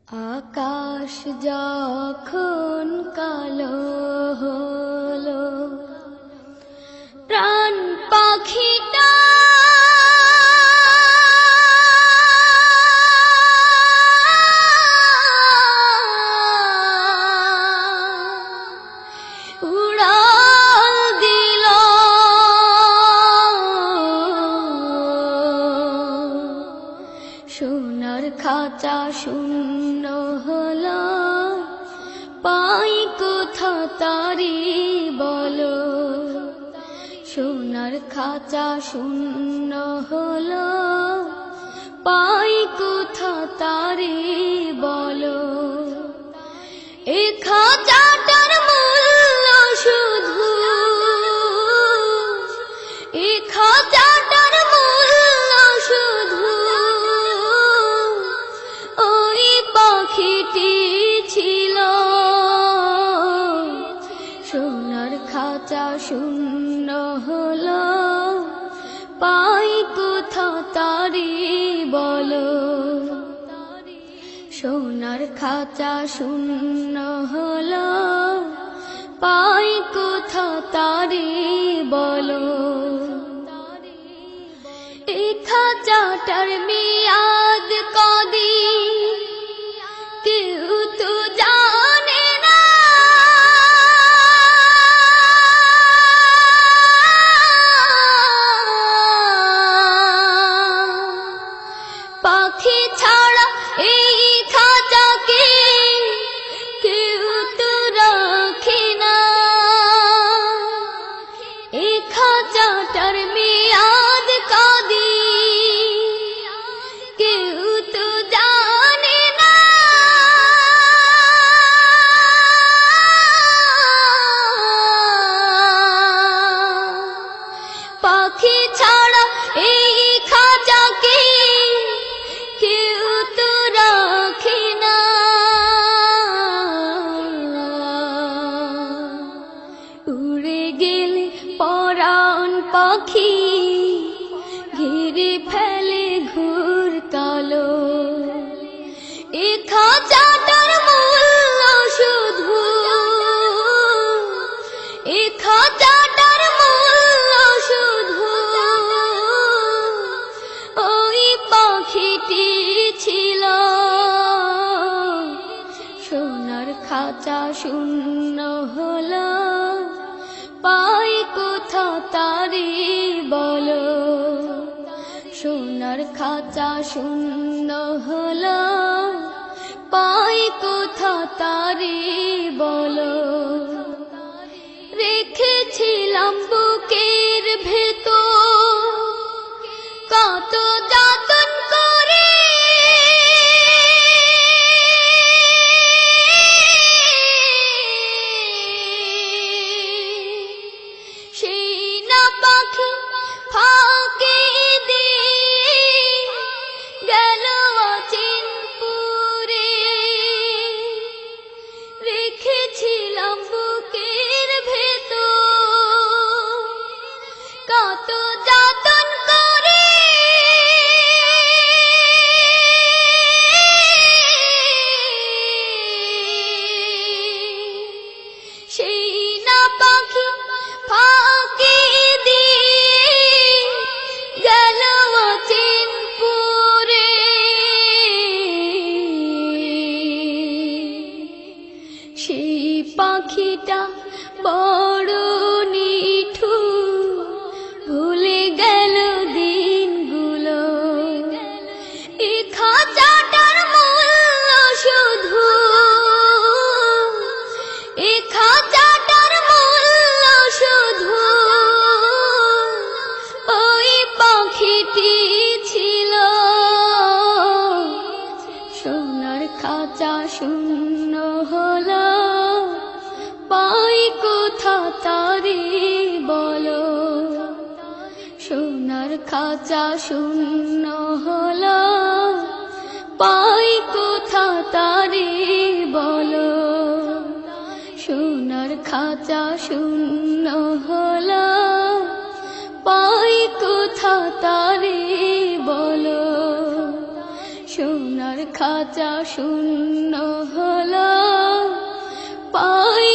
আকাশ যখন কালো হলো, প্রাণ পাখিটা উড়াল দিল। সোনার খাঁচা শূন্য হলো, পাই কোথা তারি বলো। সোনার খাঁচা শূন্য হলো, পাই কোথা তারি বলো। এ খাঁচাটার মূল্য শুধু, এ খাঁচাটার মূল্য শুধু ওই পাখিটি ছিল। সোনার খাঁচা শূন্য হলো, পাই কোথা তারি বলো। সোনার খাঁচা শূন্য হলো, পাই কোথা তারি বলো। এই খাঁচাটার মেয়াদ কদিন কেউ তো জানে না। পাখি ছাড়া এই খাঁচাকে কেউ তো রাখে না। এই খাঁচাটার মেয়াদ কদিন কেউ তো জানে না। পাখি ছাড়া এই খাঁচাকে কেউ তো রাখে না। উড়ে গেলে পরাণ পাখি ঘিরে ফেলে ঘুর কালো। এ খাঁচাটার মূল্য শুধু, এ খাঁচাটার মূল্য শুধু ওই পাখিটি ছিল। সোনার খাঁচা শূন্য হলো, পাই কোথা তারি বলো। সোনার খাঁচা শূন্য হলো, পাই কোথা তারি বলো। রেখেছিলাম বুকের ভেতর কত যতন করে। সেই না পাখি ফাঁকে দিয়ে গেল অচিনপুরে। রেখেছিলাম বুকের ভেতর কত যতন করে। সেই না পাখি ফাঁকে দিয়ে গেল অচিনপুরে। সেই পাখিটা বড় নিঠুর, ভুলে গেল দিনগুলো। এ খাঁচাটার মূল্য শুধু, এ খাঁচাটার মূল্য শুধু ওই পাখিটি ছিল। সোনার খাঁচা শূন্য হলো, পাই কোথা তারি বলো। সোনার খাঁচা শূন্য হলো, পাই কোথা তারি বলো। সোনার খাঁচা শূন্য হলো, পাই কোথা তারি বলো। সোনার খাঁচা শূন্য হলো, পাই